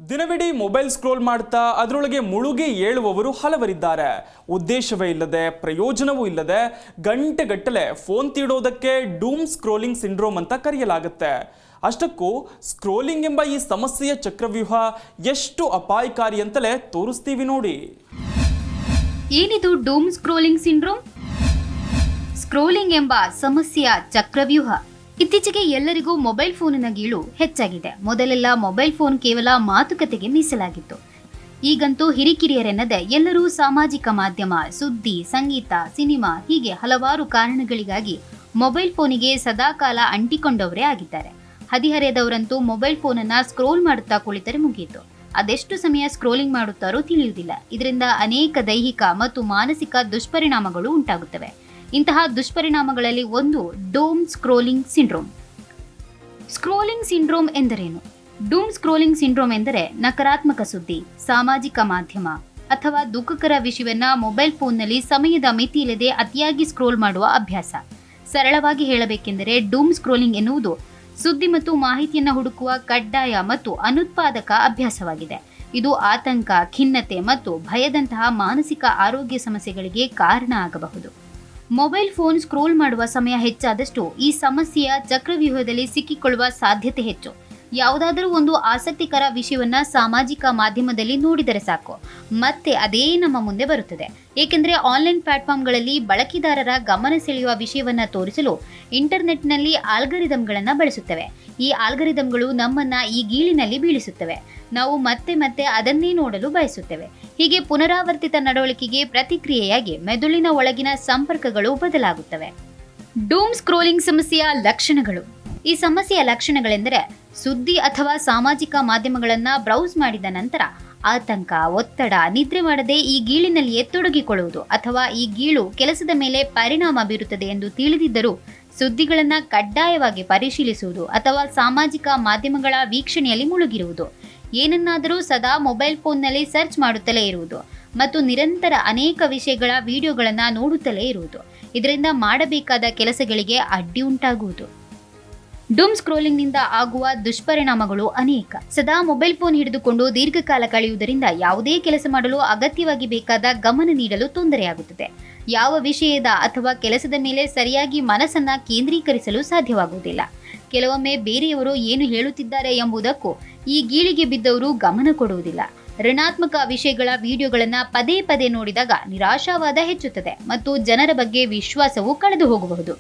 ದಿನವಿಡೀ mobile scroll ಮಾಡ್ತಾ ಅದರೊಳಗೆ ಮುಳುಗಿ ಏಳುವವರು ಹಲವರಿದ್ದಾರೆ. ಉದ್ದೇಶವೇ ಇಲ್ಲದೆ ಪ್ರಯೋಜನವೂ ಇಲ್ಲದೆ ಗಂಟೆಗಟ್ಟಲೆ ಫೋನ್ ತೀಡೋದಕ್ಕೆ ಡೂಮ್ ಸ್ಕ್ರೋಲಿಂಗ್ ಸಿಂಡ್ರೋಮ್ ಅಂತ ಕರೆಯಲಾಗುತ್ತೆ. ಅಷ್ಟಕ್ಕೂ ಸ್ಕ್ರೋಲಿಂಗ್ ಎಂಬ ಈ ಸಮಸ್ಯೆಯ ಚಕ್ರವ್ಯೂಹ ಎಷ್ಟು ಅಪಾಯಕಾರಿ ಅಂತಲೇ ತೋರಿಸ್ತೀವಿ ನೋಡಿ. ಏನಿದು ಡೂಮ್ ಸ್ಕ್ರೋಲಿಂಗ್ ಸಿಂಡ್ರೋಮ್? ಸ್ಕ್ರೋಲಿಂಗ್ ಎಂಬ ಸಮಸ್ಯೆಯ ಚಕ್ರವ್ಯೂಹ. ಇತ್ತೀಚೆಗೆ ಎಲ್ಲರಿಗೂ ಮೊಬೈಲ್ ಫೋನಿನ ಗೀಳು ಹೆಚ್ಚಾಗಿದೆ. ಮೊದಲೆಲ್ಲ ಮೊಬೈಲ್ ಫೋನ್ ಕೇವಲ ಮಾತುಕತೆಗೆ ಮೀಸಲಾಗಿತ್ತು. ಈಗಂತೂ ಹಿರಿಕಿರಿಯರೆನ್ನದೆ ಎಲ್ಲರೂ ಸಾಮಾಜಿಕ ಮಾಧ್ಯಮ, ಸುದ್ದಿ, ಸಂಗೀತ, ಸಿನಿಮಾ ಹೀಗೆ ಹಲವಾರು ಕಾರಣಗಳಿಗಾಗಿ ಮೊಬೈಲ್ ಫೋನಿಗೆ ಸದಾಕಾಲ ಅಂಟಿಕೊಂಡವರೇ ಆಗಿದ್ದಾರೆ. ಹದಿಹರೆಯದವರಂತೂ ಮೊಬೈಲ್ ಫೋನನ್ನ ಸ್ಕ್ರೋಲ್ ಮಾಡುತ್ತಾ ಕುಳಿತರೆ ಮುಗಿಯಿತು. ಅದೆಷ್ಟು ಸಮಯ ಸ್ಕ್ರೋಲಿಂಗ್ ಮಾಡುತ್ತಾರೋ ತಿಳಿಯುವುದಿಲ್ಲ. ಇದರಿಂದ ಅನೇಕ ದೈಹಿಕ ಮತ್ತು ಮಾನಸಿಕ ದುಷ್ಪರಿಣಾಮಗಳು ಉಂಟಾಗುತ್ತವೆ. ಇಂತಹ ದುಷ್ಪರಿಣಾಮಗಳಲ್ಲಿ ಒಂದು ಡೂಮ್ ಸ್ಕ್ರೋಲಿಂಗ್ ಸಿಂಡ್ರೋಮ್. ಸ್ಕ್ರೋಲಿಂಗ್ ಸಿಂಡ್ರೋಮ್ ಎಂದರೇನು? ಡೂಮ್ ಸ್ಕ್ರೋಲಿಂಗ್ ಸಿಂಡ್ರೋಮ್ ಎಂದರೆ ನಕಾರಾತ್ಮಕ ಸುದ್ದಿ, ಸಾಮಾಜಿಕ ಮಾಧ್ಯಮ ಅಥವಾ ದುಃಖಕರ ವಿಷಯವನ್ನ ಮೊಬೈಲ್ ಫೋನ್ನಲ್ಲಿ ಸಮಯದ ಮಿತಿಯಿಲ್ಲದೆ ಅತಿಯಾಗಿ ಸ್ಕ್ರೋಲ್ ಮಾಡುವ ಅಭ್ಯಾಸ. ಸರಳವಾಗಿ ಹೇಳಬೇಕೆಂದರೆ ಡೂಮ್ ಸ್ಕ್ರೋಲಿಂಗ್ ಎನ್ನುವುದು ಸುದ್ದಿ ಮತ್ತು ಮಾಹಿತಿಯನ್ನು ಹುಡುಕುವ ಕಡ್ಡಾಯ ಮತ್ತು ಅನುತ್ಪಾದಕ ಅಭ್ಯಾಸವಾಗಿದೆ. ಇದು ಆತಂಕ, ಖಿನ್ನತೆ ಮತ್ತು ಭಯದಂತಹ ಮಾನಸಿಕ ಆರೋಗ್ಯ ಸಮಸ್ಯೆಗಳಿಗೆ ಕಾರಣ ಆಗಬಹುದು. ಮೊಬೈಲ್ ಫೋನ್ ಸ್ಕ್ರೋಲ್ ಮಾಡುವ ಸಮಯ ಹೆಚ್ಚಾದಷ್ಟು ಈ ಸಮಸ್ಯೆಯ ಚಕ್ರವ್ಯೂಹದಲ್ಲಿ ಸಿಕ್ಕಿಕೊಳ್ಳುವ ಸಾಧ್ಯತೆ ಹೆಚ್ಚು. ಯಾವುದಾದರೂ ಒಂದು ಆಸಕ್ತಿಕರ ವಿಷಯವನ್ನ ಸಾಮಾಜಿಕ ಮಾಧ್ಯಮದಲ್ಲಿ ನೋಡಿದರೆ ಸಾಕು, ಮತ್ತೆ ಅದೇ ನಮ್ಮ ಮುಂದೆ ಬರುತ್ತದೆ. ಏಕೆಂದರೆ ಆನ್ಲೈನ್ ಪ್ಲಾಟ್ಫಾರ್ಮ್ಗಳಲ್ಲಿ ಬಳಕೆದಾರರ ಗಮನ ಸೆಳೆಯುವ ವಿಷಯವನ್ನ ತೋರಿಸಲು ಇಂಟರ್ನೆಟ್ನಲ್ಲಿ ಆಲ್ಗರಿದಮ್ಗಳನ್ನು ಬಳಸುತ್ತವೆ. ಈ ಆಲ್ಗರಿದಮ್ಗಳು ನಮ್ಮನ್ನ ಈ ಗೀಳಿನಲ್ಲಿ ಬೀಳಿಸುತ್ತವೆ. ನಾವು ಮತ್ತೆ ಮತ್ತೆ ಅದನ್ನೇ ನೋಡಲು ಬಯಸುತ್ತೇವೆ. ಹೀಗೆ ಪುನರಾವರ್ತಿತ ನಡವಳಿಕೆಗೆ ಪ್ರತಿಕ್ರಿಯೆಯಾಗಿ ಮೆದುಳಿನ ಒಳಗಿನ ಸಂಪರ್ಕಗಳು ಬದಲಾಗುತ್ತವೆ. ಡೂಮ್ ಸ್ಕ್ರೋಲಿಂಗ್ ಸಮಸ್ಯೆಯ ಲಕ್ಷಣಗಳು. ಈ ಸಮಸ್ಯೆಯ ಲಕ್ಷಣಗಳೆಂದರೆ ಸುದ್ದಿ ಅಥವಾ ಸಾಮಾಜಿಕ ಮಾಧ್ಯಮಗಳನ್ನು ಬ್ರೌಸ್ ಮಾಡಿದ ನಂತರ ಆತಂಕ, ಒತ್ತಡ, ನಿದ್ರೆ ಮಾಡದೆ ಈ ಗೀಳಿನಲ್ಲಿಯೇ ತೊಡಗಿಕೊಳ್ಳುವುದು ಅಥವಾ ಈ ಗೀಳು ಕೆಲಸದ ಮೇಲೆ ಪರಿಣಾಮ ಬೀರುತ್ತದೆ ಎಂದು ತಿಳಿದಿದ್ದರೂ ಸುದ್ದಿಗಳನ್ನು ಕಡ್ಡಾಯವಾಗಿ ಪರಿಶೀಲಿಸುವುದು ಅಥವಾ ಸಾಮಾಜಿಕ ಮಾಧ್ಯಮಗಳ ವೀಕ್ಷಣೆಯಲ್ಲಿ ಮುಳುಗಿರುವುದು, ಏನನ್ನಾದರೂ ಸದಾ ಮೊಬೈಲ್ ಫೋನ್ನಲ್ಲಿ ಸರ್ಚ್ ಮಾಡುತ್ತಲೇ ಇರುವುದು ಮತ್ತು ನಿರಂತರ ಅನೇಕ ವಿಷಯಗಳ ವಿಡಿಯೋಗಳನ್ನು ನೋಡುತ್ತಲೇ ಇರುವುದು. ಇದರಿಂದ ಮಾಡಬೇಕಾದ ಕೆಲಸಗಳಿಗೆ ಅಡ್ಡಿ ಉಂಟಾಗುವುದು. ಡೂಮ್ ಸ್ಕ್ರೋಲಿಂಗ್ನಿಂದ ಆಗುವ ದುಷ್ಪರಿಣಾಮಗಳು ಅನೇಕ. ಸದಾ ಮೊಬೈಲ್ ಫೋನ್ ಹಿಡಿದುಕೊಂಡು ದೀರ್ಘಕಾಲ ಕಳೆಯುವುದರಿಂದ ಯಾವುದೇ ಕೆಲಸ ಮಾಡಲು ಅಗತ್ಯವಾಗಿ ಬೇಕಾದ ಗಮನ ನೀಡಲು ತೊಂದರೆಯಾಗುತ್ತದೆ. ಯಾವ ವಿಷಯದ ಅಥವಾ ಕೆಲಸದ ಮೇಲೆ ಸರಿಯಾಗಿ ಮನಸ್ಸನ್ನ ಕೇಂದ್ರೀಕರಿಸಲು ಸಾಧ್ಯವಾಗುವುದಿಲ್ಲ. ಕೆಲವೊಮ್ಮೆ ಬೇರೆಯವರು ಏನು ಹೇಳುತ್ತಿದ್ದಾರೆ ಎಂಬುದಕ್ಕೂ ಈ ಗೀಳಿಗೆ ಬಿದ್ದವರು ಗಮನ ಕೊಡುವುದಿಲ್ಲ. ಋಣಾತ್ಮಕ ವಿಷಯಗಳ ವಿಡಿಯೋಗಳನ್ನು ಪದೇ ಪದೇ ನೋಡಿದಾಗ ನಿರಾಶಾವಾದ ಹೆಚ್ಚುತ್ತದೆ ಮತ್ತು ಜನರ ಬಗ್ಗೆ ವಿಶ್ವಾಸವು ಕಳೆದು ಹೋಗಬಹುದು.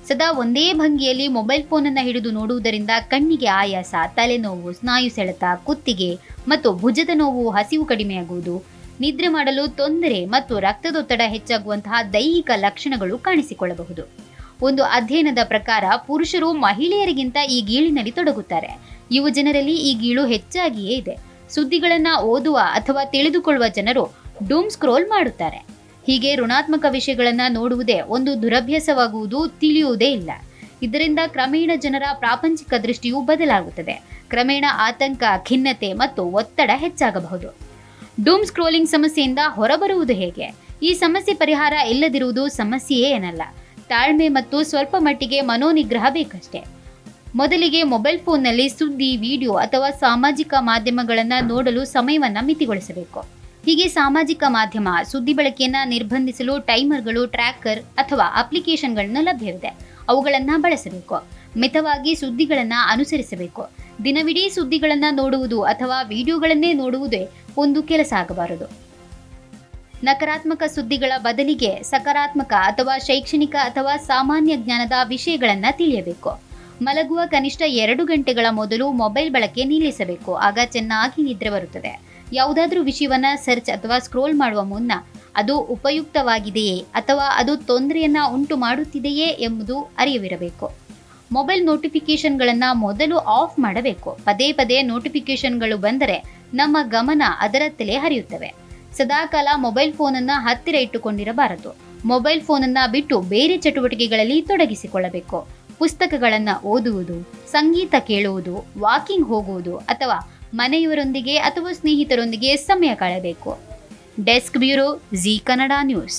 ಸದಾ ಒಂದೇ ಭಂಗಿಯಲ್ಲಿ ಮೊಬೈಲ್ ಫೋನನ್ನು ಹಿಡಿದು ನೋಡುವುದರಿಂದ ಕಣ್ಣಿಗೆ ಆಯಾಸ, ತಲೆನೋವು, ಸ್ನಾಯು ಸೆಳೆತ, ಕುತ್ತಿಗೆ ಮತ್ತು ಭುಜದ ನೋವು, ಹಸಿವು ಕಡಿಮೆಯಾಗುವುದು, ನಿದ್ರೆ ಮಾಡಲು ತೊಂದರೆ ಮತ್ತು ರಕ್ತದೊತ್ತಡ ಹೆಚ್ಚಾಗುವಂತಹ ದೈಹಿಕ ಲಕ್ಷಣಗಳು ಕಾಣಿಸಿಕೊಳ್ಳಬಹುದು. ಒಂದು ಅಧ್ಯಯನದ ಪ್ರಕಾರ ಪುರುಷರು ಮಹಿಳೆಯರಿಗಿಂತ ಈ ಗೀಳಿನಲ್ಲಿ ತೊಡಗುತ್ತಾರೆ. ಯುವ ಜನರಲ್ಲಿ ಈ ಗೀಳು ಹೆಚ್ಚಾಗಿಯೇ ಇದೆ. ಸುದ್ದಿಗಳನ್ನು ಓದುವ ಅಥವಾ ತಿಳಿದುಕೊಳ್ಳುವ ಜನರು ಡೂಮ್ ಸ್ಕ್ರೋಲ್ ಮಾಡುತ್ತಾರೆ. ಹೀಗೆ ಋಣಾತ್ಮಕ ವಿಷಯಗಳನ್ನು ನೋಡುವುದೇ ಒಂದು ದುರಭ್ಯಾಸವಾಗುವುದು ತಿಳಿಯುವುದೇ ಇಲ್ಲ. ಇದರಿಂದ ಕ್ರಮೇಣ ಜನರ ಪ್ರಾಪಂಚಿಕ ದೃಷ್ಟಿಯು ಬದಲಾಗುತ್ತದೆ. ಕ್ರಮೇಣ ಆತಂಕ, ಖಿನ್ನತೆ ಮತ್ತು ಒತ್ತಡ ಹೆಚ್ಚಾಗಬಹುದು. ಡೂಮ್ ಸ್ಕ್ರೋಲಿಂಗ್ ಸಮಸ್ಯೆಯಿಂದ ಹೊರಬರುವುದು ಹೇಗೆ? ಈ ಸಮಸ್ಯೆ ಪರಿಹಾರ ಇಲ್ಲದಿರುವುದು ಸಮಸ್ಯೆಯೇ ಏನಲ್ಲ. ತಾಳ್ಮೆ ಮತ್ತು ಸ್ವಲ್ಪ ಮಟ್ಟಿಗೆ ಮನೋನಿಗ್ರಹ ಬೇಕಷ್ಟೇ. ಮೊದಲಿಗೆ ಮೊಬೈಲ್ ಫೋನ್ನಲ್ಲಿ ಸುದ್ದಿ, ವಿಡಿಯೋ ಅಥವಾ ಸಾಮಾಜಿಕ ಮಾಧ್ಯಮಗಳನ್ನು ನೋಡಲು ಸಮಯವನ್ನು ಮಿತಿಗೊಳಿಸಬೇಕು. ಹೀಗೆ ಸಾಮಾಜಿಕ ಮಾಧ್ಯಮ, ಸುದ್ದಿ ಬಳಕೆಯನ್ನು ನಿರ್ಬಂಧಿಸಲು ಟೈಮರ್ಗಳು, ಟ್ರ್ಯಾಕರ್ ಅಥವಾ ಅಪ್ಲಿಕೇಶನ್ಗಳನ್ನು ಲಭ್ಯವಿದೆ. ಅವುಗಳನ್ನು ಬಳಸಬೇಕು. ಮಿತವಾಗಿ ಸುದ್ದಿಗಳನ್ನು ಅನುಸರಿಸಬೇಕು. ದಿನವಿಡೀ ಸುದ್ದಿಗಳನ್ನು ನೋಡುವುದು ಅಥವಾ ವಿಡಿಯೋಗಳನ್ನೇ ನೋಡುವುದೇ ಒಂದು ಕೆಲಸ ಆಗಬಾರದು. ನಕಾರಾತ್ಮಕ ಸುದ್ದಿಗಳ ಬದಲಿಗೆ ಸಕಾರಾತ್ಮಕ ಅಥವಾ ಶೈಕ್ಷಣಿಕ ಅಥವಾ ಸಾಮಾನ್ಯ ಜ್ಞಾನದ ವಿಷಯಗಳನ್ನು ತಿಳಿಯಬೇಕು. ಮಲಗುವ ಕನಿಷ್ಠ 2 ಗಂಟೆಗಳ ಮೊದಲು ಮೊಬೈಲ್ ಬಳಕೆ ನಿಲ್ಲಿಸಬೇಕು. ಆಗ ಚೆನ್ನಾಗಿ ನಿದ್ರೆ ಬರುತ್ತದೆ. ಯಾವುದಾದ್ರೂ ವಿಷಯವನ್ನ ಸರ್ಚ್ ಅಥವಾ ಸ್ಕ್ರೋಲ್ ಮಾಡುವ ಮುನ್ನ ಅದು ಉಪಯುಕ್ತವಾಗಿದೆಯೇ ಅಥವಾ ಅದು ತೊಂದರೆಯನ್ನ ಉಂಟು ಮಾಡುತ್ತಿದೆಯೇ ಎಂಬುದು ಅರಿವಿರಬೇಕು. ಮೊಬೈಲ್ ನೋಟಿಫಿಕೇಶನ್ಗಳನ್ನು ಮೊದಲು ಆಫ್ ಮಾಡಬೇಕು. ಪದೇ ಪದೇ ನೋಟಿಫಿಕೇಶನ್ಗಳು ಬಂದರೆ ನಮ್ಮ ಗಮನ ಅದರತ್ತಲೇ ಹರಿಯುತ್ತವೆ. ಸದಾಕಾಲ ಮೊಬೈಲ್ ಫೋನನ್ನು ಹತ್ತಿರ ಇಟ್ಟುಕೊಂಡಿರಬಾರದು. ಮೊಬೈಲ್ ಫೋನನ್ನು ಬಿಟ್ಟು ಬೇರೆ ಚಟುವಟಿಕೆಗಳಲ್ಲಿ ತೊಡಗಿಸಿಕೊಳ್ಳಬೇಕು. ಪುಸ್ತಕಗಳನ್ನು ಓದುವುದು, ಸಂಗೀತ ಕೇಳುವುದು, ವಾಕಿಂಗ್ ಹೋಗುವುದು ಅಥವಾ ಮನೆಯವರೊಂದಿಗೆ ಅಥವಾ ಸ್ನೇಹಿತರೊಂದಿಗೆ ಸಮಯ ಕಳೆಯಬೇಕು. Desk bureau, G Kannada news.